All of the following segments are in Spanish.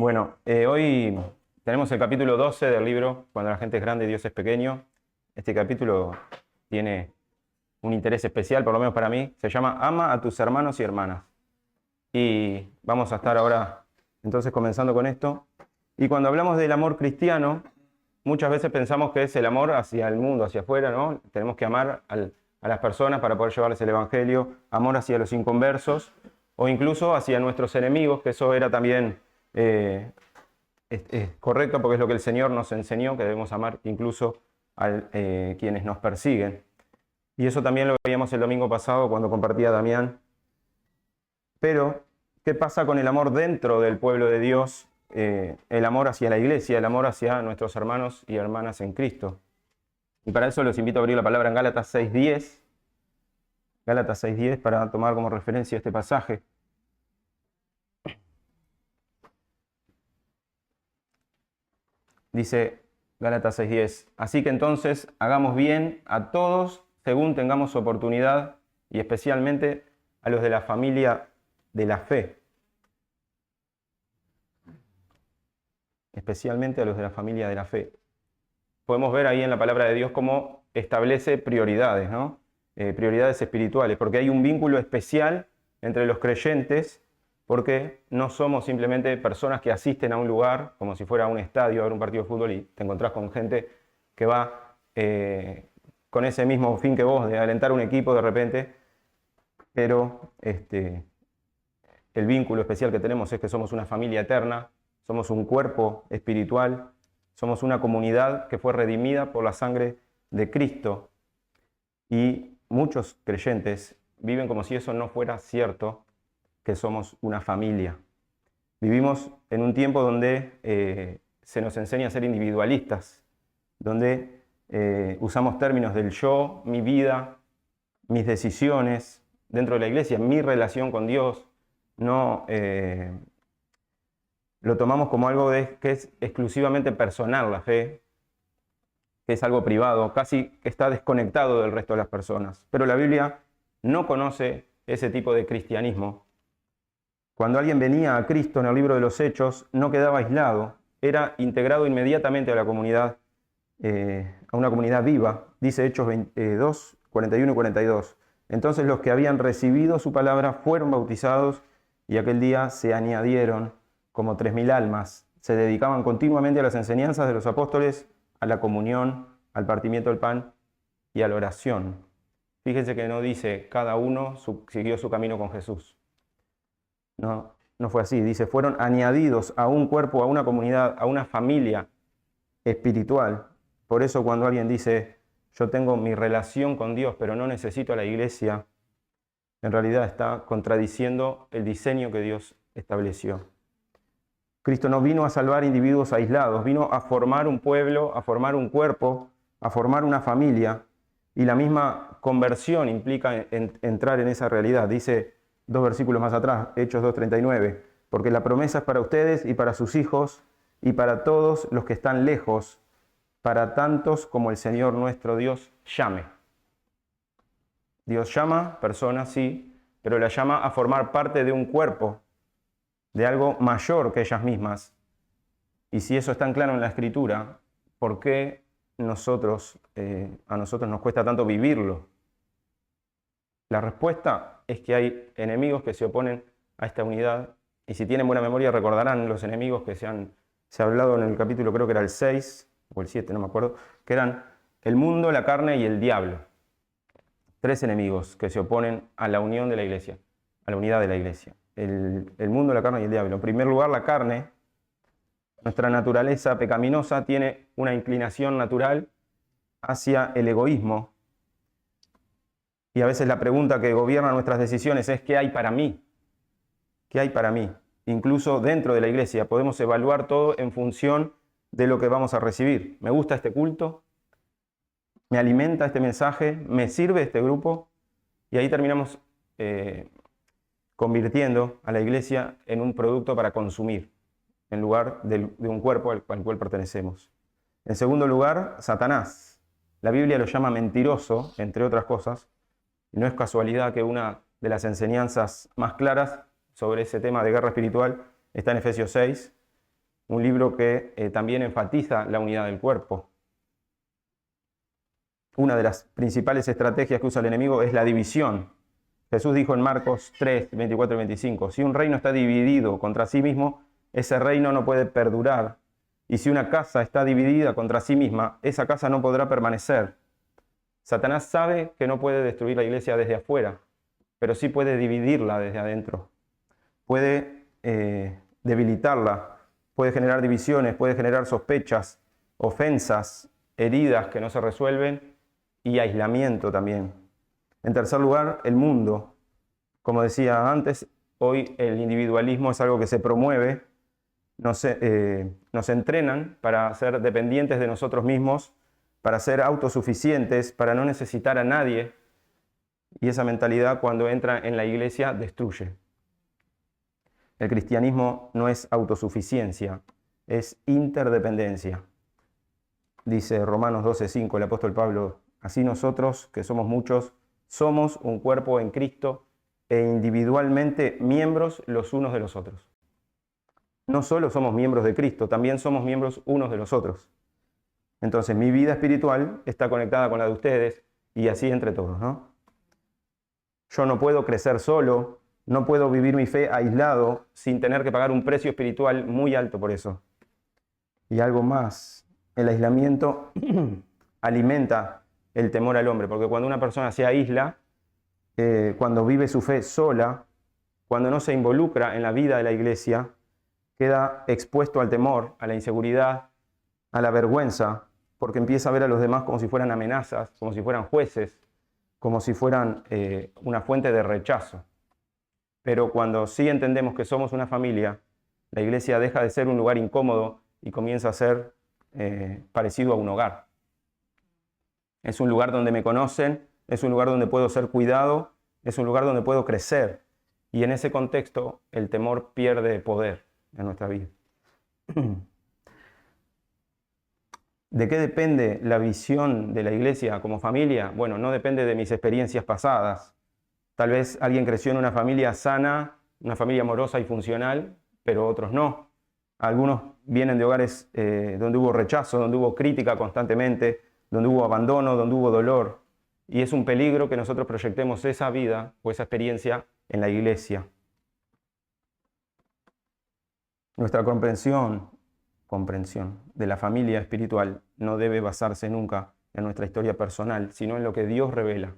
Bueno, hoy tenemos el capítulo 12 del libro Cuando la gente es grande, Dios es pequeño. Este capítulo tiene un interés especial, por lo menos para mí. Se llama Ama a tus hermanos y hermanas. Y vamos a estar ahora entonces comenzando con esto. Y cuando hablamos del amor cristiano, muchas veces pensamos que es el amor hacia el mundo, hacia afuera, ¿no? Tenemos que amar a las personas para poder llevarles el evangelio, amor hacia los inconversos o incluso hacia nuestros enemigos, que eso era también es correcto porque es lo que el Señor nos enseñó, que debemos amar incluso a quienes nos persiguen. Y eso también lo veíamos el domingo pasado cuando compartía Damián. Pero, ¿qué pasa con el amor dentro del pueblo de Dios? El amor hacia la iglesia, el amor hacia nuestros hermanos y hermanas en Cristo. Y para eso los invito a abrir la palabra en Gálatas 6:10. Gálatas 6:10 para tomar como referencia este pasaje. Dice Gálatas 6:10, así que entonces hagamos bien a todos según tengamos oportunidad y especialmente a los de la familia de la fe. Especialmente a los de la familia de la fe. Podemos ver ahí en la palabra de Dios cómo establece prioridades, ¿no? Prioridades espirituales, porque hay un vínculo especial entre los creyentes, porque no somos simplemente personas que asisten a un lugar, como si fuera un estadio, a ver un partido de fútbol, y te encontrás con gente que va con ese mismo fin que vos, de alentar un equipo de repente, pero el vínculo especial que tenemos es que somos una familia eterna, somos un cuerpo espiritual, somos una comunidad que fue redimida por la sangre de Cristo. Y muchos creyentes viven como si eso no fuera cierto, que somos una familia. Vivimos en un tiempo donde se nos enseña a ser individualistas, donde usamos términos del yo, mi vida, mis decisiones dentro de la iglesia, mi relación con Dios. No lo tomamos como algo que es exclusivamente personal la fe, que es algo privado, casi está desconectado del resto de las personas. Pero la Biblia no conoce ese tipo de cristianismo. Cuando alguien venía a Cristo en el libro de los Hechos, no quedaba aislado, era integrado inmediatamente a la comunidad, a una comunidad viva. Dice Hechos 22, 41 y 42. Entonces los que habían recibido su palabra fueron bautizados y aquel día se añadieron como 3.000 almas. Se dedicaban continuamente a las enseñanzas de los apóstoles, a la comunión, al partimiento del pan y a la oración. Fíjense que no dice cada uno siguió su camino con Jesús. No fue así. Dice, fueron añadidos a un cuerpo, a una comunidad, a una familia espiritual. Por eso cuando alguien dice, yo tengo mi relación con Dios, pero no necesito a la iglesia, en realidad está contradiciendo el diseño que Dios estableció. Cristo no vino a salvar individuos aislados, vino a formar un pueblo, a formar un cuerpo, a formar una familia. Y la misma conversión implica entrar en esa realidad. Dice 2 versículos más atrás, Hechos 2:39, porque la promesa es para ustedes y para sus hijos y para todos los que están lejos, para tantos como el Señor nuestro Dios llame. Dios llama personas, sí, pero la llama a formar parte de un cuerpo, de algo mayor que ellas mismas. Y si eso es tan claro en la Escritura, ¿por qué a nosotros nos cuesta tanto vivirlo? La respuesta es que hay enemigos que se oponen a esta unidad, y si tienen buena memoria recordarán los enemigos que se ha hablado en el capítulo, creo que era el 6 o el 7, no me acuerdo, que eran el mundo, la carne y el diablo. 3 enemigos que se oponen a la unión de la iglesia, a la unidad de la iglesia. El mundo, la carne y el diablo. En primer lugar, la carne. Nuestra naturaleza pecaminosa tiene una inclinación natural hacia el egoísmo. Y a veces la pregunta que gobierna nuestras decisiones es ¿qué hay para mí? ¿Qué hay para mí? Incluso dentro de la iglesia podemos evaluar todo en función de lo que vamos a recibir. ¿Me gusta este culto? ¿Me alimenta este mensaje? ¿Me sirve este grupo? Y ahí terminamos convirtiendo a la iglesia en un producto para consumir, en lugar de un cuerpo al cual pertenecemos. En segundo lugar, Satanás. La Biblia lo llama mentiroso, entre otras cosas, y no es casualidad que una de las enseñanzas más claras sobre ese tema de guerra espiritual está en Efesios 6, un libro que también enfatiza la unidad del cuerpo. Una de las principales estrategias que usa el enemigo es la división. Jesús dijo en Marcos 3, 24 y 25, si un reino está dividido contra sí mismo, ese reino no puede perdurar. Y si una casa está dividida contra sí misma, esa casa no podrá permanecer. Satanás sabe que no puede destruir la iglesia desde afuera, pero sí puede dividirla desde adentro. Puede debilitarla, puede generar divisiones, puede generar sospechas, ofensas, heridas que no se resuelven y aislamiento también. En tercer lugar, el mundo. Como decía antes, hoy el individualismo es algo que se promueve. Nos entrenan para ser dependientes de nosotros mismos, para ser autosuficientes, para no necesitar a nadie. Y esa mentalidad, cuando entra en la iglesia, destruye. El cristianismo no es autosuficiencia, es interdependencia. Dice Romanos 12:5 el apóstol Pablo, así nosotros, que somos muchos, somos un cuerpo en Cristo e individualmente miembros los unos de los otros. No solo somos miembros de Cristo, también somos miembros unos de los otros. Entonces mi vida espiritual está conectada con la de ustedes y así entre todos, ¿no? Yo no puedo crecer solo, no puedo vivir mi fe aislado sin tener que pagar un precio espiritual muy alto por eso. Y algo más, el aislamiento alimenta el temor al hombre, porque cuando una persona se aísla, cuando vive su fe sola, cuando no se involucra en la vida de la iglesia, queda expuesto al temor, a la inseguridad, a la vergüenza, porque empieza a ver a los demás como si fueran amenazas, como si fueran jueces, como si fueran una fuente de rechazo. Pero cuando sí entendemos que somos una familia, la iglesia deja de ser un lugar incómodo y comienza a ser parecido a un hogar. Es un lugar donde me conocen, es un lugar donde puedo ser cuidado, es un lugar donde puedo crecer. Y en ese contexto el temor pierde poder en nuestra vida. ¿De qué depende la visión de la iglesia como familia? Bueno, no depende de mis experiencias pasadas. Tal vez alguien creció en una familia sana, una familia amorosa y funcional, pero otros no. Algunos vienen de hogares donde hubo rechazo, donde hubo crítica constantemente, donde hubo abandono, donde hubo dolor. Y es un peligro que nosotros proyectemos esa vida o esa experiencia en la iglesia. Nuestra comprensión de la familia espiritual no debe basarse nunca en nuestra historia personal, sino en lo que Dios revela.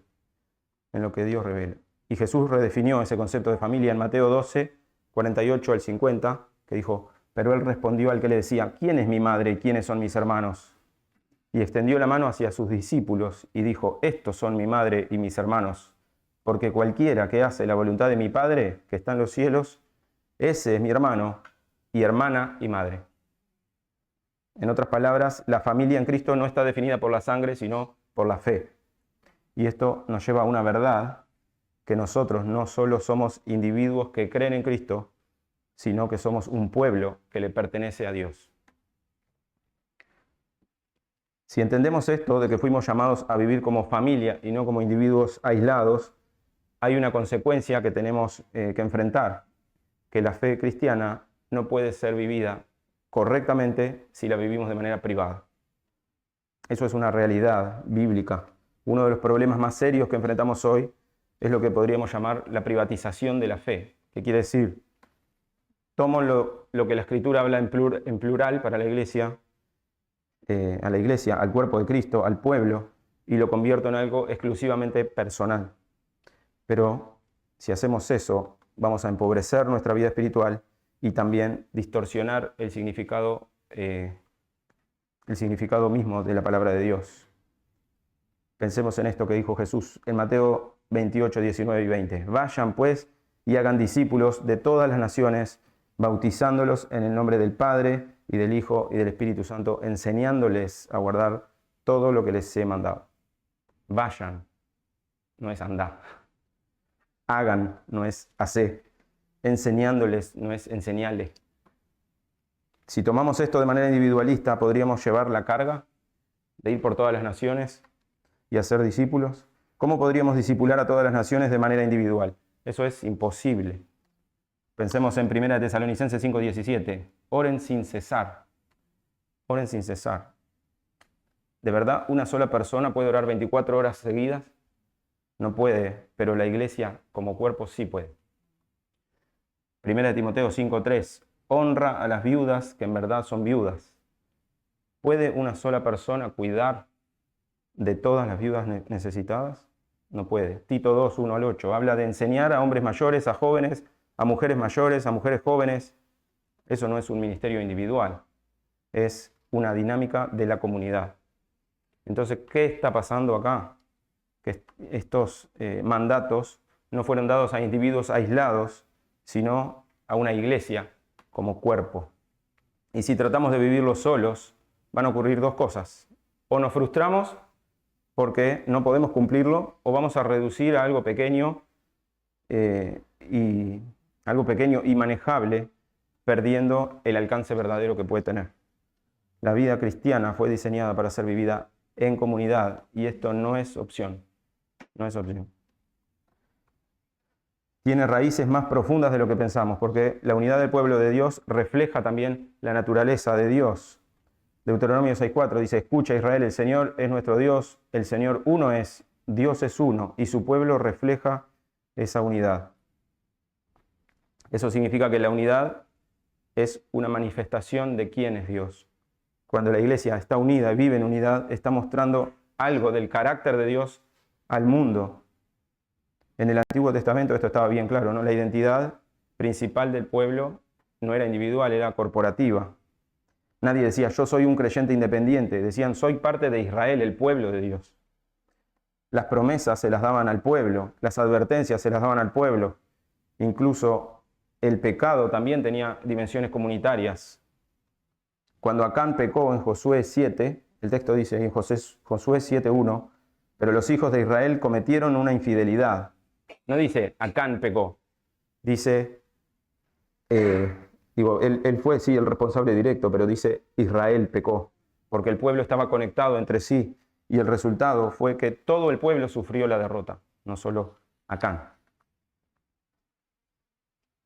En lo que Dios revela. Y Jesús redefinió ese concepto de familia en Mateo 12, 48 al 50, que dijo, pero él respondió al que le decía, ¿quién es mi madre y quiénes son mis hermanos? Y extendió la mano hacia sus discípulos y dijo, estos son mi madre y mis hermanos, porque cualquiera que hace la voluntad de mi Padre, que está en los cielos, ese es mi hermano y hermana y madre. En otras palabras, la familia en Cristo no está definida por la sangre, sino por la fe. Y esto nos lleva a una verdad, que nosotros no solo somos individuos que creen en Cristo, sino que somos un pueblo que le pertenece a Dios. Si entendemos esto de que fuimos llamados a vivir como familia y no como individuos aislados, hay una consecuencia que tenemos que enfrentar, que la fe cristiana no puede ser vivida correctamente si la vivimos de manera privada. Eso es una realidad bíblica. Uno de los problemas más serios que enfrentamos hoy es lo que podríamos llamar la privatización de la fe. ¿Qué quiere decir? Tomo lo que la Escritura habla en plural para la iglesia, a la iglesia, al cuerpo de Cristo, al pueblo, y lo convierto en algo exclusivamente personal. Pero si hacemos eso, vamos a empobrecer nuestra vida espiritual y también distorsionar el significado mismo de la palabra de Dios. Pensemos en esto que dijo Jesús en Mateo 28, 19 y 20. Vayan pues y hagan discípulos de todas las naciones, bautizándolos en el nombre del Padre y del Hijo y del Espíritu Santo, enseñándoles a guardar todo lo que les he mandado. Vayan, no es andar. Hagan, no es hacer. Enseñándoles, no es enseñarles. Si tomamos esto de manera individualista, podríamos llevar la carga de ir por todas las naciones y hacer discípulos. ¿Cómo podríamos discipular a todas las naciones de manera individual? Eso es imposible. Pensemos en 1 Tesalonicenses 5:17. Oren sin cesar. Oren sin cesar. ¿De verdad una sola persona puede orar 24 horas seguidas? No puede, pero la iglesia como cuerpo sí puede. 1 Timoteo 5:3. Honra a las viudas que en verdad son viudas. ¿Puede una sola persona cuidar de todas las viudas necesitadas? No puede. Tito 2, 1 al 8. Habla de enseñar a hombres mayores, a jóvenes, a mujeres mayores, a mujeres jóvenes. Eso no es un ministerio individual. Es una dinámica de la comunidad. Entonces, ¿qué está pasando acá? Que estos mandatos no fueron dados a individuos aislados, sino a una iglesia como cuerpo. Y si tratamos de vivirlo solos, van a ocurrir dos cosas. O nos frustramos porque no podemos cumplirlo, o vamos a reducir a algo pequeño y manejable, perdiendo el alcance verdadero que puede tener. La vida cristiana fue diseñada para ser vivida en comunidad, y esto no es opción. No es opción. Tiene raíces más profundas de lo que pensamos, porque la unidad del pueblo de Dios refleja también la naturaleza de Dios. Deuteronomio 6:4 dice: escucha Israel, el Señor es nuestro Dios, el Señor uno es, Dios es uno, y su pueblo refleja esa unidad. Eso significa que la unidad es una manifestación de quién es Dios. Cuando la iglesia está unida y vive en unidad, está mostrando algo del carácter de Dios al mundo. En el Antiguo Testamento esto estaba bien claro, ¿no? La identidad principal del pueblo no era individual, era corporativa. Nadie decía, yo soy un creyente independiente. Decían, soy parte de Israel, el pueblo de Dios. Las promesas se las daban al pueblo, las advertencias se las daban al pueblo. Incluso el pecado también tenía dimensiones comunitarias. Cuando Acán pecó en Josué 7, el texto dice en Josué 7:1, pero los hijos de Israel cometieron una infidelidad. No dice Acán pecó, dice... él fue, sí, el responsable directo, pero dice Israel pecó, porque el pueblo estaba conectado entre sí, y el resultado fue que todo el pueblo sufrió la derrota, no solo Acán.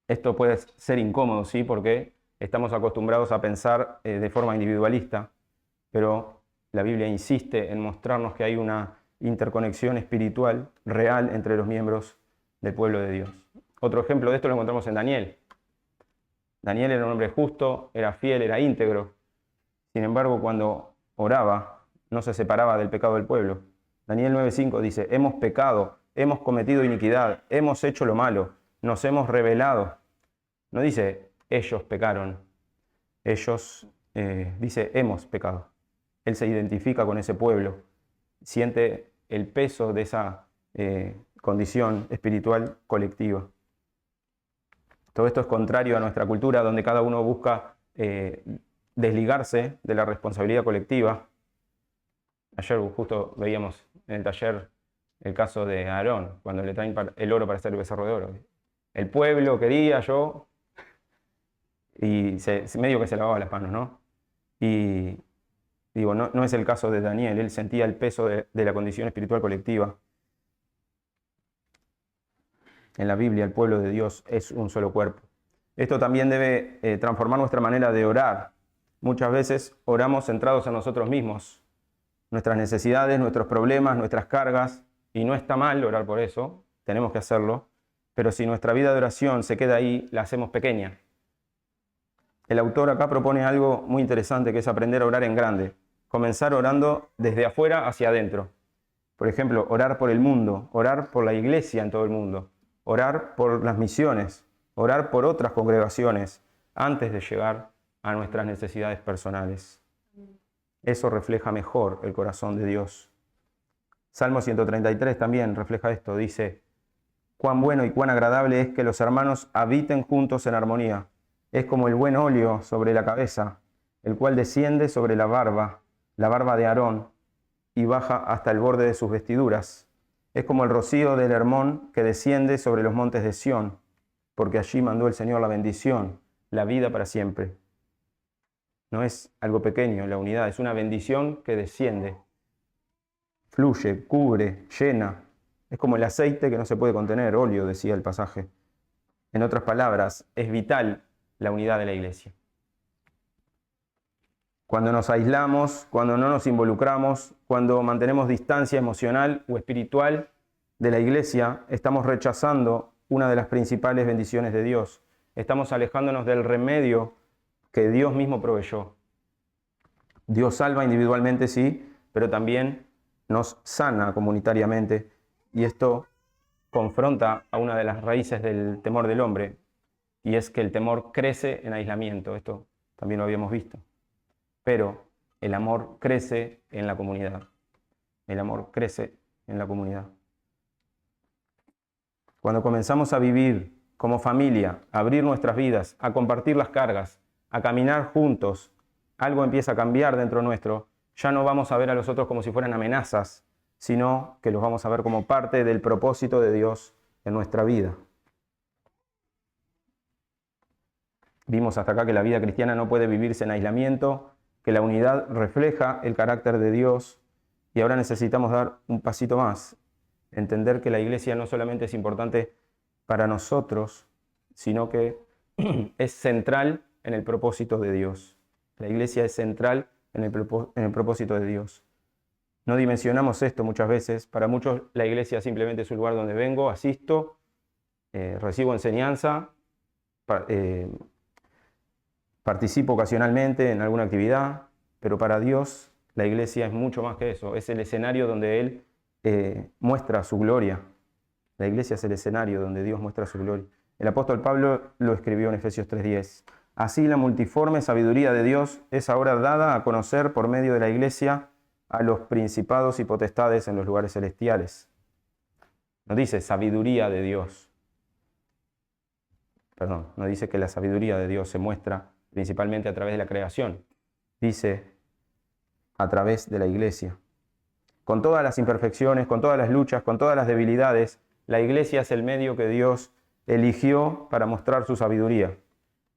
Esto puede ser incómodo, sí, porque estamos acostumbrados a pensar de forma individualista, pero la Biblia insiste en mostrarnos que hay una interconexión espiritual real entre los miembros del pueblo de Dios. Otro ejemplo de esto lo encontramos en Daniel. Daniel era un hombre justo, era fiel, era íntegro. Sin embargo, cuando oraba, no se separaba del pecado del pueblo. Daniel 9:5 dice, hemos pecado, hemos cometido iniquidad, hemos hecho lo malo, nos hemos rebelado. No dice, ellos pecaron. Dice, hemos pecado. Él se identifica con ese pueblo, siente el peso de esa condición espiritual colectiva. Todo esto es contrario a nuestra cultura, donde cada uno busca desligarse de la responsabilidad colectiva. Ayer justo veíamos en el taller el caso de Aarón, cuando le traen el oro para hacer el becerro de oro. El pueblo quería, yo, y medio que se lavaba las manos, ¿no? Y digo, no es el caso de Daniel, él sentía el peso de la condición espiritual colectiva. En la Biblia el pueblo de Dios es un solo cuerpo. Esto también debe transformar nuestra manera de orar. Muchas veces oramos centrados en nosotros mismos, nuestras necesidades, nuestros problemas, nuestras cargas, y no está mal orar por eso, tenemos que hacerlo, pero si nuestra vida de oración se queda ahí, la hacemos pequeña. El autor acá propone algo muy interesante, que es aprender a orar en grande, comenzar orando desde afuera hacia adentro. Por ejemplo, orar por el mundo, orar por la iglesia en todo el mundo, orar por las misiones, orar por otras congregaciones, antes de llegar a nuestras necesidades personales. Eso refleja mejor el corazón de Dios. Salmo 133 también refleja esto, dice, cuán bueno y cuán agradable es que los hermanos habiten juntos en armonía. Es como el buen óleo sobre la cabeza, el cual desciende sobre la barba de Aarón, y baja hasta el borde de sus vestiduras. Es como el rocío del Hermón que desciende sobre los montes de Sión, porque allí mandó el Señor la bendición, la vida para siempre. No es algo pequeño la unidad, es una bendición que desciende, fluye, cubre, llena. Es como el aceite que no se puede contener, óleo, decía el pasaje. En otras palabras, es vital la unidad de la iglesia. Cuando nos aislamos, cuando no nos involucramos, cuando mantenemos distancia emocional o espiritual de la iglesia, estamos rechazando una de las principales bendiciones de Dios. Estamos alejándonos del remedio que Dios mismo proveyó. Dios salva individualmente, sí, pero también nos sana comunitariamente. Y esto confronta a una de las raíces del temor del hombre, y es que el temor crece en aislamiento. Esto también lo habíamos visto. Pero el amor crece en la comunidad. El amor crece en la comunidad. Cuando comenzamos a vivir como familia, a abrir nuestras vidas, a compartir las cargas, a caminar juntos, algo empieza a cambiar dentro nuestro. Ya no vamos a ver a los otros como si fueran amenazas, sino que los vamos a ver como parte del propósito de Dios en nuestra vida. Vimos hasta acá que la vida cristiana no puede vivirse en aislamiento, que la unidad refleja el carácter de Dios, y ahora necesitamos dar un pasito más, entender que la iglesia no solamente es importante para nosotros, sino que es central en el propósito de Dios. La iglesia es central en el propósito de Dios. No dimensionamos esto muchas veces. Para muchos la iglesia simplemente es un lugar donde vengo, asisto, recibo enseñanza, participo ocasionalmente en alguna actividad, pero para Dios la iglesia es mucho más que eso. Es el escenario donde Él muestra su gloria. La iglesia es el escenario donde Dios muestra su gloria. El apóstol Pablo lo escribió en Efesios 3:10. Así la multiforme sabiduría de Dios es ahora dada a conocer por medio de la iglesia a los principados y potestades en los lugares celestiales. No dice sabiduría de Dios. Perdón, no dice que la sabiduría de Dios se muestra principalmente a través de la creación. Dice a través de la iglesia. Con todas las imperfecciones, con todas las luchas, con todas las debilidades, la iglesia es el medio que Dios eligió para mostrar su sabiduría.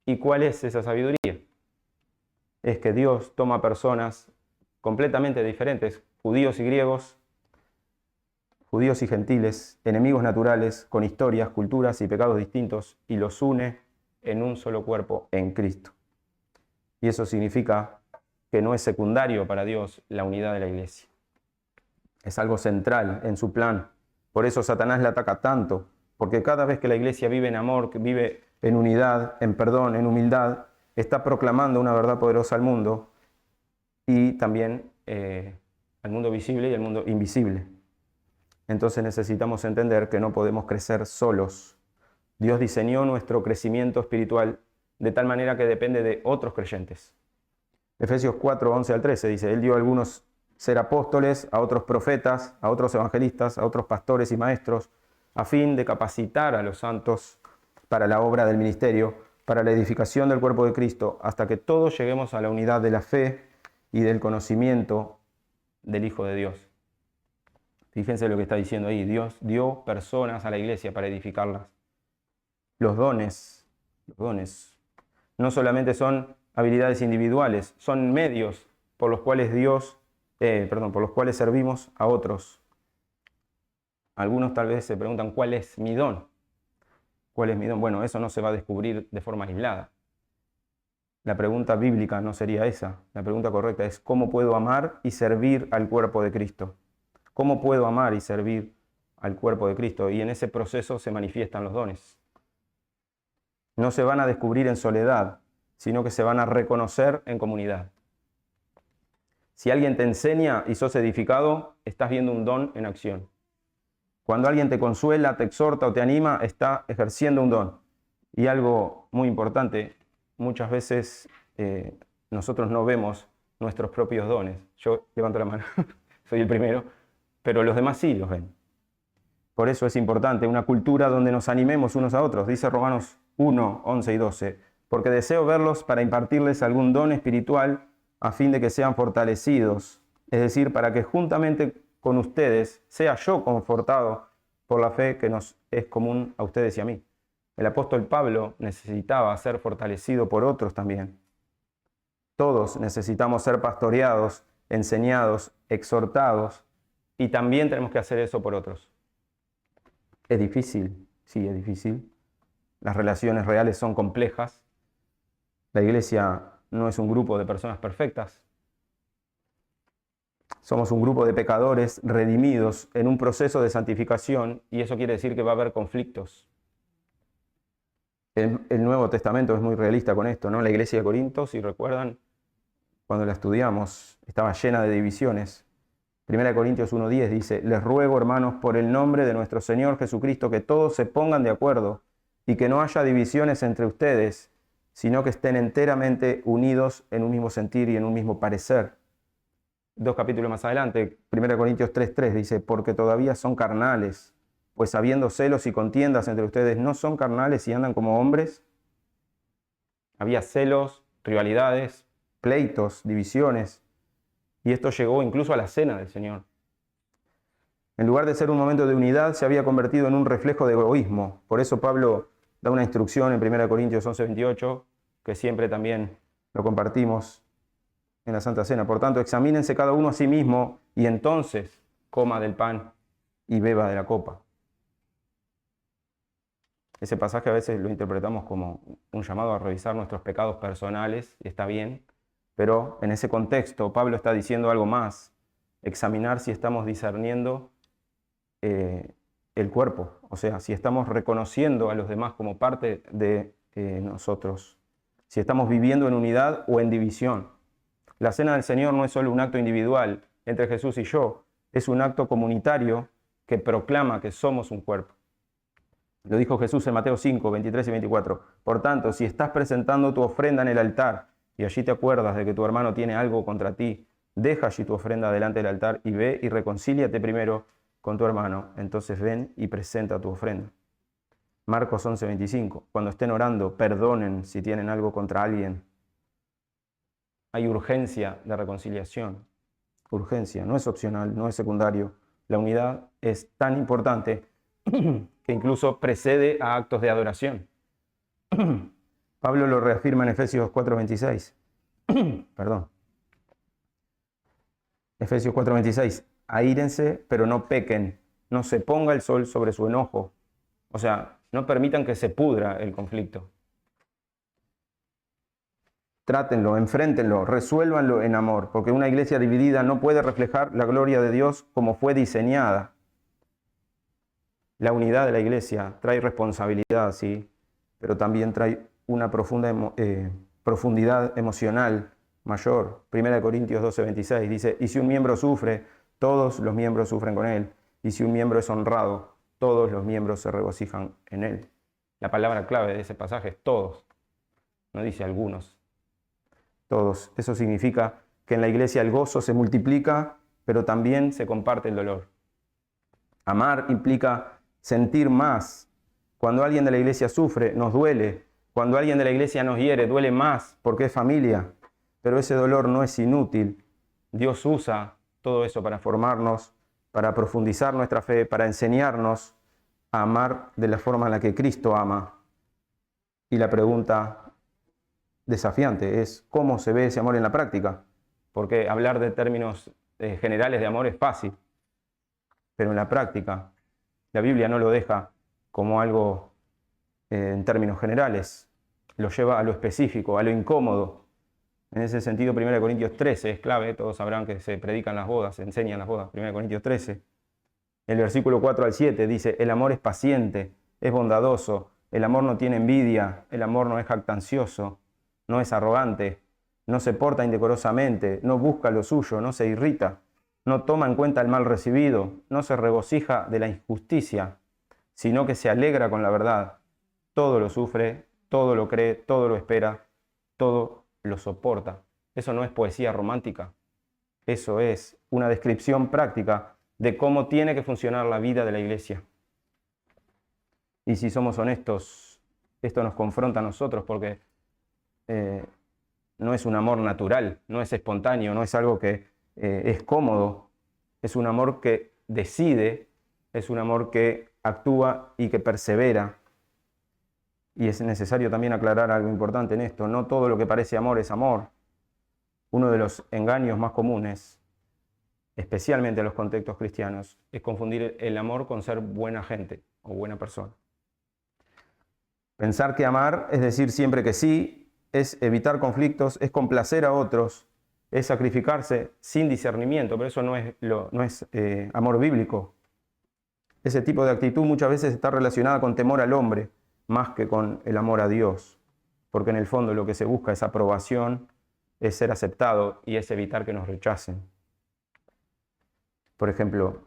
¿Y cuál es esa sabiduría? Es que Dios toma personas completamente diferentes, judíos y griegos, judíos y gentiles, enemigos naturales, con historias, culturas y pecados distintos, y los une en un solo cuerpo, en Cristo. Y eso significa que no es secundario para Dios la unidad de la iglesia. Es algo central en su plan. Por eso Satanás la ataca tanto, porque cada vez que la iglesia vive en amor, que vive en unidad, en perdón, en humildad, está proclamando una verdad poderosa al mundo y también al mundo visible y al mundo invisible. Entonces necesitamos entender que no podemos crecer solos. Dios diseñó nuestro crecimiento espiritual de tal manera que depende de otros creyentes. Efesios 4, 11 al 13 dice, Él dio a algunos ser apóstoles, a otros profetas, a otros evangelistas, a otros pastores y maestros, a fin de capacitar a los santos para la obra del ministerio, para la edificación del cuerpo de Cristo, hasta que todos lleguemos a la unidad de la fe y del conocimiento del Hijo de Dios. Fíjense lo que está diciendo ahí. Dios dio personas a la iglesia para edificarlas. Los dones no solamente son habilidades individuales, son medios por los cuales por los cuales servimos a otros. Algunos tal vez se preguntan, ¿cuál es mi don? ¿Cuál es mi don? Bueno, eso no se va a descubrir de forma aislada. La pregunta bíblica no sería esa. La pregunta correcta es, ¿cómo puedo amar y servir al cuerpo de Cristo? ¿Cómo puedo amar y servir al cuerpo de Cristo? Y en ese proceso se manifiestan los dones. No se van a descubrir en soledad, sino que se van a reconocer en comunidad. Si alguien te enseña y sos edificado, estás viendo un don en acción. Cuando alguien te consuela, te exhorta o te anima, está ejerciendo un don. Y algo muy importante, muchas veces nosotros no vemos nuestros propios dones. Yo levanto la mano, soy el primero, pero los demás sí los ven. Por eso es importante una cultura donde nos animemos unos a otros. Dice Romanos 1, 11 y 12, porque deseo verlos para impartirles algún don espiritual a fin de que sean fortalecidos, es decir, para que juntamente con ustedes sea yo confortado por la fe que nos es común a ustedes y a mí. El apóstol Pablo necesitaba ser fortalecido por otros también. Todos necesitamos ser pastoreados, enseñados, exhortados, y también tenemos que hacer eso por otros. ¿Es difícil? Sí, es difícil. las relaciones reales son complejas. La iglesia no es un grupo de personas perfectas. Somos un grupo de pecadores redimidos en un proceso de santificación, y eso quiere decir que va a haber conflictos. El Nuevo Testamento es muy realista con esto, ¿no? La iglesia de Corinto, si recuerdan, cuando la estudiamos, estaba llena de divisiones. 1 Corintios 1:10 dice: les ruego, hermanos, por el nombre de nuestro Señor Jesucristo, que todos se pongan de acuerdo y que no haya divisiones entre ustedes, sino que estén enteramente unidos en un mismo sentir y en un mismo parecer. 2 capítulos más adelante, 1 Corintios 3:3 dice: porque todavía son carnales, pues habiendo celos y contiendas entre ustedes, ¿no son carnales y andan como hombres? Había celos, rivalidades, pleitos, divisiones, y esto llegó incluso a la cena del Señor. En lugar de ser un momento de unidad, se había convertido en un reflejo de egoísmo. Por eso Pablo da una instrucción en 1 Corintios 11:28, que siempre también lo compartimos en la Santa Cena. Por tanto, examínense cada uno a sí mismo y entonces coma del pan y beba de la copa. Ese pasaje a veces lo interpretamos como un llamado a revisar nuestros pecados personales, y está bien, pero en ese contexto Pablo está diciendo algo más: examinar si estamos discerniendo el cuerpo, o sea, si estamos reconociendo a los demás como parte de nosotros, si estamos viviendo en unidad o en división. La cena del Señor no es solo un acto individual entre Jesús y yo, es un acto comunitario que proclama que somos un cuerpo. Lo dijo Jesús en Mateo 5, 23 y 24. Por tanto, si estás presentando tu ofrenda en el altar y allí te acuerdas de que tu hermano tiene algo contra ti, deja allí tu ofrenda delante del altar y ve y reconcíliate primero con tu hermano. Entonces ven y presenta tu ofrenda. Marcos 11, 25. Cuando estén orando, perdonen si tienen algo contra alguien. Hay urgencia de reconciliación. Urgencia, no es opcional, no es secundario. La unidad es tan importante que incluso precede a actos de adoración. Pablo lo reafirma en Efesios 4:26. Perdón. Efesios 4:26. Aírense, pero no pequen. No se ponga el sol sobre su enojo. O sea, no permitan que se pudra el conflicto. Trátenlo, enfréntenlo, resuélvanlo en amor, porque una iglesia dividida no puede reflejar la gloria de Dios como fue diseñada. La unidad de la iglesia trae responsabilidad, sí, pero también trae una profundidad emocional mayor. 1 Corintios 12:26 dice: y si un miembro sufre, todos los miembros sufren con él. Y si un miembro es honrado, todos los miembros se regocijan en él. La palabra clave de ese pasaje es todos. No dice algunos. Todos. Eso significa que en la iglesia el gozo se multiplica, pero también se comparte el dolor. Amar implica sentir más. Cuando alguien de la iglesia sufre, nos duele. Cuando alguien de la iglesia nos hiere, duele más porque es familia. Pero ese dolor no es inútil. Dios usa todo eso para formarnos, para profundizar nuestra fe, para enseñarnos a amar de la forma en la que Cristo ama. Y la pregunta desafiante es: ¿cómo se ve ese amor en la práctica? Porque hablar de términos generales de amor es fácil, pero en la práctica la Biblia no lo deja como algo en términos generales, lo lleva a lo específico, a lo incómodo. En ese sentido, 1 Corintios 13 es clave. Todos sabrán que se predican las bodas, se enseñan las bodas. 1 Corintios 13. El versículo 4 al 7 dice: el amor es paciente, es bondadoso, el amor no tiene envidia, el amor no es jactancioso, no es arrogante, no se porta indecorosamente, no busca lo suyo, no se irrita, no toma en cuenta el mal recibido, no se regocija de la injusticia, sino que se alegra con la verdad. Todo lo sufre, todo lo cree, todo lo espera, todo lo soporta. Eso no es poesía romántica. Eso es una descripción práctica de cómo tiene que funcionar la vida de la iglesia. Y si somos honestos, esto nos confronta a nosotros porque no es un amor natural, no es espontáneo, no es algo que es cómodo. Es un amor que decide, es un amor que actúa y que persevera. Y es necesario también aclarar algo importante en esto: no todo lo que parece amor es amor. Uno de los engaños más comunes, especialmente en los contextos cristianos, es confundir el amor con ser buena gente o buena persona. Pensar que amar es decir siempre que sí, es evitar conflictos, es complacer a otros, es sacrificarse sin discernimiento, pero eso no es amor bíblico. Ese tipo de actitud muchas veces está relacionada con temor al hombre, más que con el amor a Dios, porque en el fondo lo que se busca es aprobación, es ser aceptado y es evitar que nos rechacen. Por ejemplo,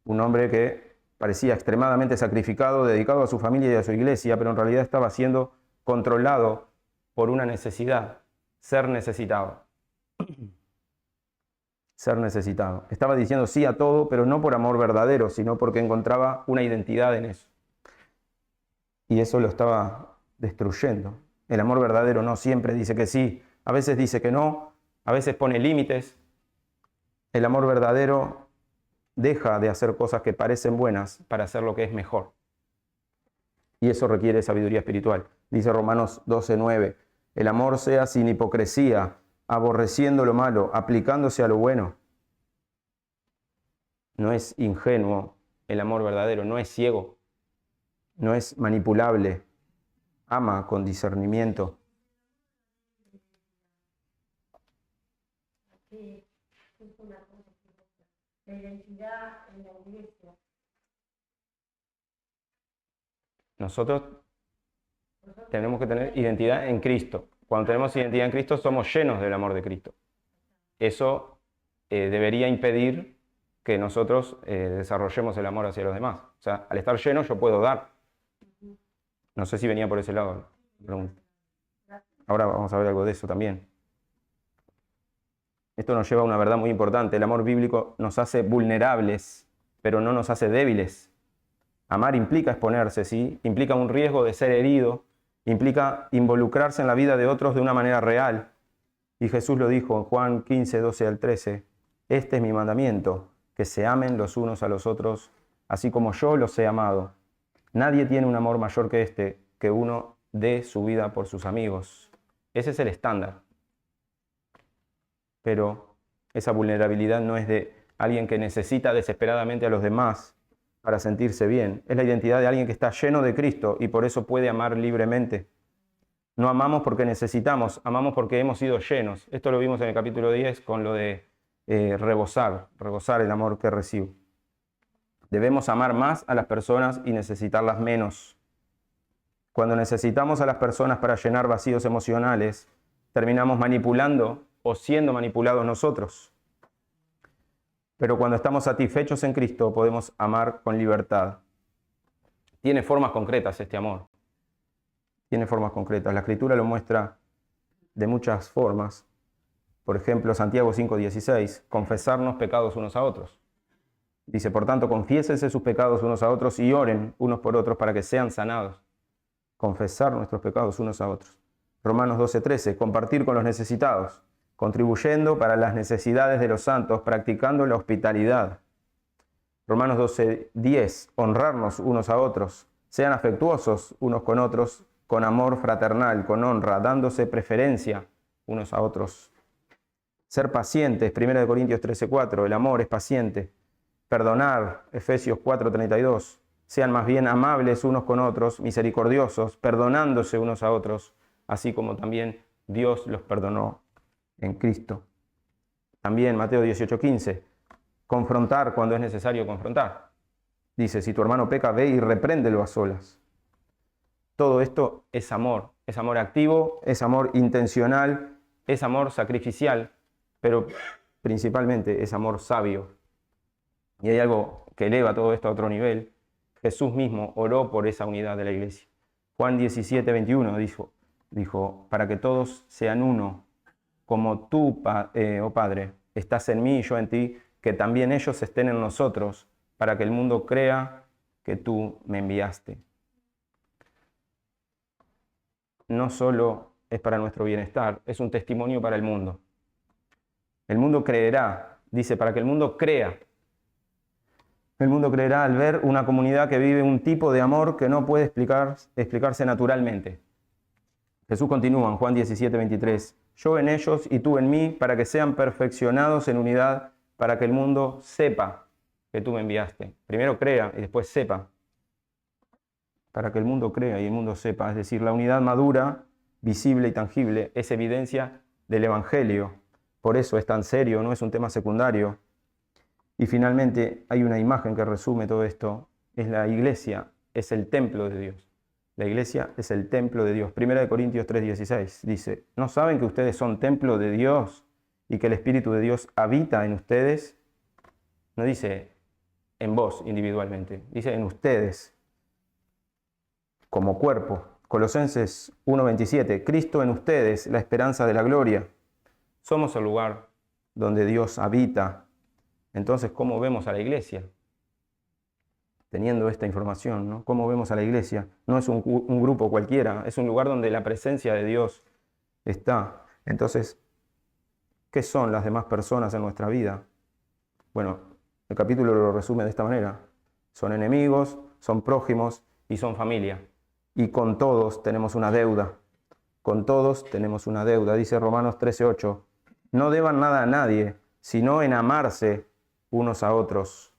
un hombre que parecía extremadamente sacrificado, dedicado a su familia y a su iglesia, pero en realidad estaba siendo controlado por una necesidad, ser necesitado. Ser necesitado. Estaba diciendo sí a todo, pero no por amor verdadero, sino porque encontraba una identidad en eso. Y eso lo estaba destruyendo. El amor verdadero no siempre dice que sí, a veces dice que no, a veces pone límites. El amor verdadero deja de hacer cosas que parecen buenas para hacer lo que es mejor. Y eso requiere sabiduría espiritual. Dice Romanos 12:9, el amor sea sin hipocresía, aborreciendo lo malo, aplicándose a lo bueno. No es ingenuo el amor verdadero, no es ciego, no es manipulable, ama con discernimiento. Sí, es una cosa que la identidad en la iglesia. Nosotros tenemos que tener identidad en Cristo. Cuando tenemos identidad en Cristo somos llenos del amor de Cristo. Eso debería impedir que nosotros desarrollemos el amor hacia los demás. O sea, al estar lleno yo puedo dar. No sé si venía por ese lado la pregunta. Ahora vamos a ver algo de eso también. Esto nos lleva a una verdad muy importante. El amor bíblico nos hace vulnerables, pero no nos hace débiles. Amar implica exponerse, ¿sí? Implica un riesgo de ser herido, implica involucrarse en la vida de otros de una manera real. Y Jesús lo dijo en Juan 15, 12 al 13. Este es mi mandamiento, que se amen los unos a los otros, así como yo los he amado. Nadie tiene un amor mayor que este, que uno dé su vida por sus amigos. Ese es el estándar. Pero esa vulnerabilidad no es de alguien que necesita desesperadamente a los demás para sentirse bien. Es la identidad de alguien que está lleno de Cristo y por eso puede amar libremente. No amamos porque necesitamos, amamos porque hemos sido llenos. Esto lo vimos en el capítulo 10 con lo de rebosar el amor que recibo. Debemos amar más a las personas y necesitarlas menos. Cuando necesitamos a las personas para llenar vacíos emocionales, terminamos manipulando o siendo manipulados nosotros. Pero cuando estamos satisfechos en Cristo, podemos amar con libertad. Tiene formas concretas este amor. Tiene formas concretas. La Escritura lo muestra de muchas formas. Por ejemplo, Santiago 5:16, confesarnos pecados unos a otros. Dice, por tanto, confiésense sus pecados unos a otros y oren unos por otros para que sean sanados. Confesar nuestros pecados unos a otros. Romanos 12:13, compartir con los necesitados, contribuyendo para las necesidades de los santos, practicando la hospitalidad. Romanos 12:10, honrarnos unos a otros, sean afectuosos unos con otros, con amor fraternal, con honra, dándose preferencia unos a otros. Ser pacientes, 1 Corintios 13:4, el amor es paciente. Perdonar, Efesios 4:32, sean más bien amables unos con otros, misericordiosos, perdonándose unos a otros, así como también Dios los perdonó en Cristo. También Mateo 18:15, confrontar cuando es necesario confrontar. Dice, si tu hermano peca, ve y repréndelo a solas. Todo esto es amor activo, es amor intencional, es amor sacrificial, pero principalmente es amor sabio. Y hay algo que eleva todo esto a otro nivel. Jesús mismo oró por esa unidad de la iglesia. Juan 17:21 dijo, para que todos sean uno, como tú, oh Padre, estás en mí y yo en ti, que también ellos estén en nosotros, para que el mundo crea que tú me enviaste. No solo es para nuestro bienestar, es un testimonio para el mundo. El mundo creerá, dice, para que el mundo crea. El mundo creerá al ver una comunidad que vive un tipo de amor que no puede explicarse naturalmente. Jesús continúa en Juan 17:23. Yo en ellos y tú en mí, para que sean perfeccionados en unidad, para que el mundo sepa que tú me enviaste. Primero crea y después sepa. para que el mundo crea y el mundo sepa. Es decir, la unidad madura, visible y tangible, es evidencia del Evangelio. Por eso es tan serio, no es un tema secundario. Y finalmente hay una imagen que resume todo esto. Es la iglesia, es el templo de Dios. La iglesia es el templo de Dios. 1 Corintios 3:16 dice, ¿no saben que ustedes son templo de Dios y que el Espíritu de Dios habita en ustedes? No dice en vos individualmente, dice en ustedes como cuerpo. Colosenses 1:27, Cristo en ustedes, la esperanza de la gloria. Somos el lugar donde Dios habita. Entonces, ¿cómo vemos a la iglesia? Teniendo esta información, ¿no? ¿Cómo vemos a la iglesia? No es un grupo cualquiera, es un lugar donde la presencia de Dios está. Entonces, ¿qué son las demás personas en nuestra vida? Bueno, el capítulo lo resume de esta manera. Son enemigos, son prójimos y son familia. Y con todos tenemos una deuda. Con todos tenemos una deuda. Dice Romanos 13:8. No deban nada a nadie, sino en amarse unos a otros.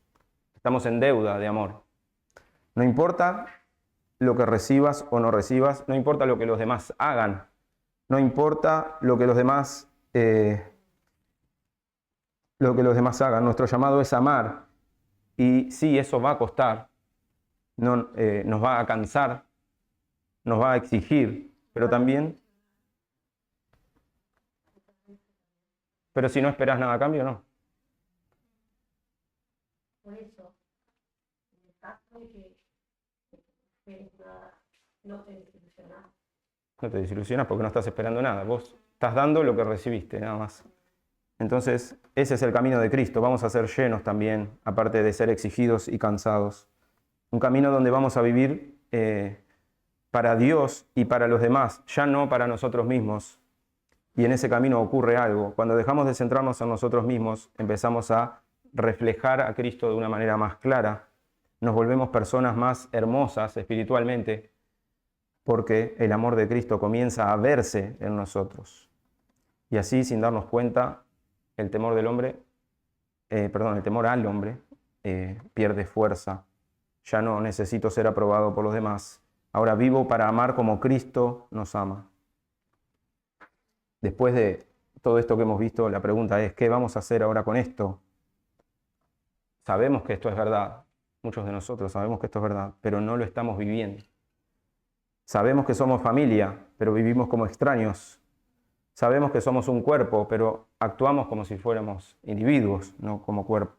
Estamos en deuda de amor. No importa lo que recibas o no recibas, no importa lo que los demás hagan, no importa lo que los demás hagan. Nuestro llamado es amar. Y sí, eso va a costar, no, nos va a cansar, nos va a exigir, pero también... Pero si no esperas nada a cambio, no. Por eso, en el caso de que esperes nada, no te desilusionas. No te desilusionas porque no estás esperando nada. Vos estás dando lo que recibiste, nada más. Entonces, ese es el camino de Cristo. Vamos a ser llenos también, aparte de ser exigidos y cansados. Un camino donde vamos a vivir para Dios y para los demás, ya no para nosotros mismos. Y en ese camino ocurre algo. Cuando dejamos de centrarnos en nosotros mismos, empezamos a reflejar a Cristo de una manera más clara. Nos volvemos personas más hermosas espiritualmente, porque el amor de Cristo comienza a verse en nosotros. Y así, sin darnos cuenta, el temor al hombre pierde fuerza. Ya no necesito ser aprobado por los demás. Ahora vivo para amar como Cristo nos ama. Después de todo esto que hemos visto, la pregunta es, ¿qué vamos a hacer ahora con esto? Sabemos que esto es verdad. Muchos de nosotros sabemos que esto es verdad, pero no lo estamos viviendo. Sabemos que somos familia, pero vivimos como extraños. Sabemos que somos un cuerpo, pero actuamos como si fuéramos individuos, no como cuerpo.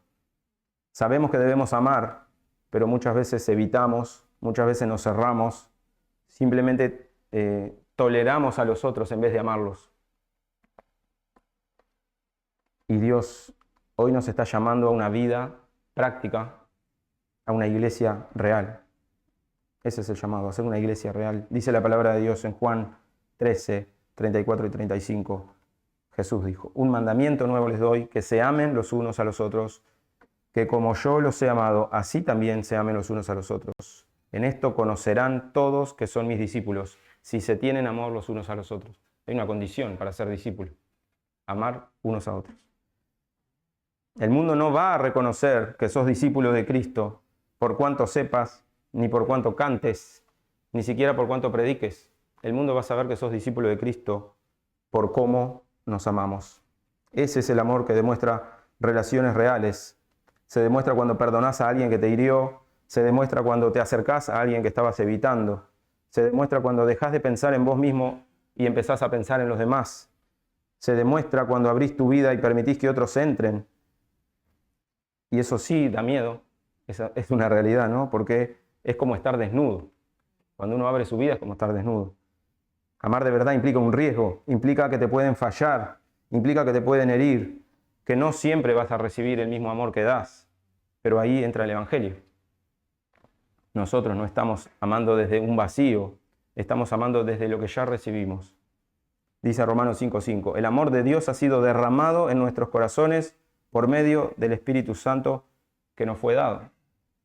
Sabemos que debemos amar, pero muchas veces evitamos, muchas veces nos cerramos, simplemente toleramos a los otros en vez de amarlos. Y Dios hoy nos está llamando a una vida práctica, a una iglesia real. Ese es el llamado, a ser una iglesia real. Dice la palabra de Dios en Juan 13, 34 y 35. Jesús dijo, un mandamiento nuevo les doy, que se amen los unos a los otros, que como yo los he amado, así también se amen los unos a los otros. En esto conocerán todos que son mis discípulos, si se tienen amor los unos a los otros. Hay una condición para ser discípulo, amar unos a otros. El mundo no va a reconocer que sos discípulo de Cristo por cuanto sepas, ni por cuanto cantes, ni siquiera por cuanto prediques. El mundo va a saber que sos discípulo de Cristo por cómo nos amamos. Ese es el amor que demuestra relaciones reales. Se demuestra cuando perdonás a alguien que te hirió, se demuestra cuando te acercás a alguien que estabas evitando, se demuestra cuando dejás de pensar en vos mismo y empezás a pensar en los demás. Se demuestra cuando abrís tu vida y permitís que otros entren. Y eso sí da miedo, es una realidad, ¿no? Porque es como estar desnudo. Cuando uno abre su vida es como estar desnudo. Amar de verdad implica un riesgo, implica que te pueden fallar, implica que te pueden herir, que no siempre vas a recibir el mismo amor que das, pero ahí entra el Evangelio. Nosotros no estamos amando desde un vacío, estamos amando desde lo que ya recibimos. Dice Romanos 5:5, el amor de Dios ha sido derramado en nuestros corazones por medio del Espíritu Santo que nos fue dado.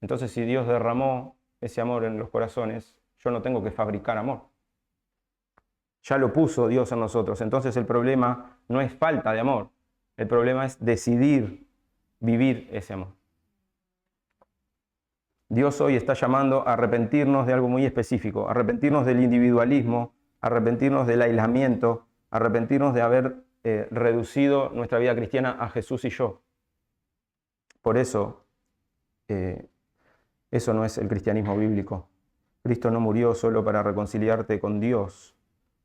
Entonces, si Dios derramó ese amor en los corazones, yo no tengo que fabricar amor. Ya lo puso Dios en nosotros. Entonces el problema no es falta de amor. El problema es decidir vivir ese amor. Dios hoy está llamando a arrepentirnos de algo muy específico, arrepentirnos del individualismo, arrepentirnos del aislamiento, arrepentirnos de haber reducido nuestra vida cristiana a Jesús y yo. Por eso, eso no es el cristianismo bíblico. Cristo no murió solo para reconciliarte con Dios,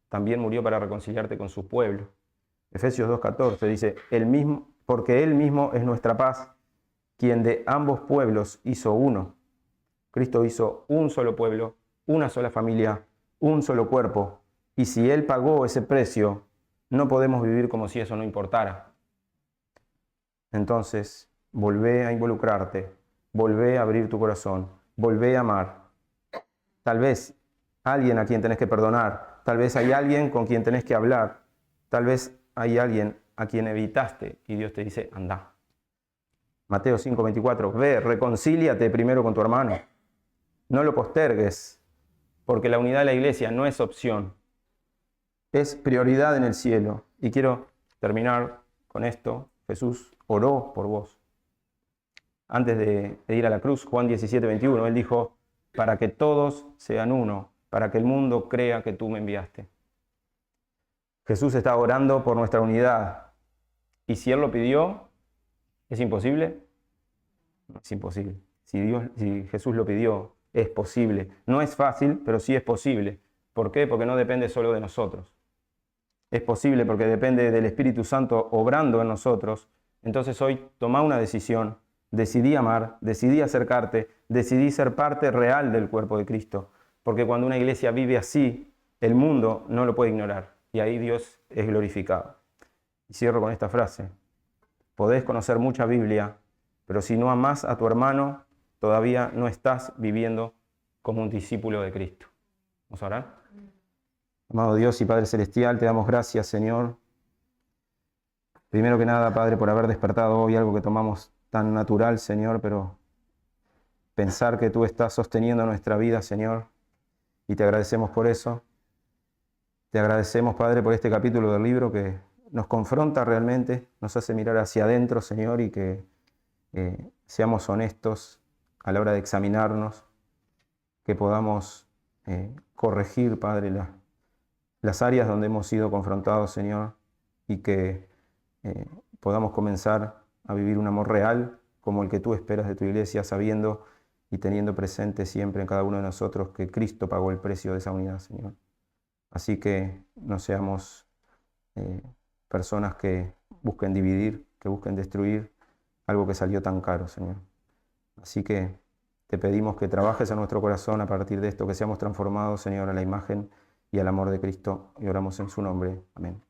también murió para reconciliarte con su pueblo. Efesios 2:14 dice, porque Él mismo es nuestra paz, quien de ambos pueblos hizo uno. Cristo hizo un solo pueblo, una sola familia, un solo cuerpo. Y si Él pagó ese precio, no podemos vivir como si eso no importara. Entonces, volvé a involucrarte, volvé a abrir tu corazón, volvé a amar. Tal vez alguien a quien tenés que perdonar, tal vez hay alguien con quien tenés que hablar, tal vez hay alguien a quien evitaste y Dios te dice, anda. Mateo 5:24, ve, reconcíliate primero con tu hermano. No lo postergues, porque la unidad de la iglesia no es opción, es prioridad en el cielo. Y quiero terminar con esto. Jesús oró por vos. Antes de ir a la cruz, Juan 17:21, Él dijo, para que todos sean uno, para que el mundo crea que tú me enviaste. Jesús está orando por nuestra unidad. Y si Él lo pidió, ¿es imposible? No es imposible. Si Jesús lo pidió, es posible. No es fácil, pero sí es posible. ¿Por qué? Porque no depende solo de nosotros. Es posible porque depende del Espíritu Santo obrando en nosotros. Entonces hoy toma una decisión. Decidí amar, decidí acercarte, decidí ser parte real del cuerpo de Cristo. Porque cuando una iglesia vive así, el mundo no lo puede ignorar. Y ahí Dios es glorificado. Y cierro con esta frase. Podés conocer mucha Biblia, pero si no amás a tu hermano, todavía no estás viviendo como un discípulo de Cristo. ¿Vamos a orar? Amado Dios y Padre Celestial, te damos gracias, Señor. Primero que nada, Padre, por haber despertado hoy algo que tomamos tan natural, Señor, pero pensar que tú estás sosteniendo nuestra vida, Señor, y te agradecemos por eso. Te agradecemos, Padre, por este capítulo del libro que nos confronta realmente, nos hace mirar hacia adentro, Señor, y que seamos honestos a la hora de examinarnos, que podamos corregir, Padre, las áreas donde hemos sido confrontados, Señor, y que podamos comenzar a vivir un amor real como el que tú esperas de tu iglesia, sabiendo y teniendo presente siempre en cada uno de nosotros que Cristo pagó el precio de esa unidad, Señor. Así que no seamos personas que busquen dividir, que busquen destruir algo que salió tan caro, Señor. Así que te pedimos que trabajes en nuestro corazón a partir de esto, que seamos transformados, Señor, a la imagen y al amor de Cristo, y oramos en su nombre. Amén.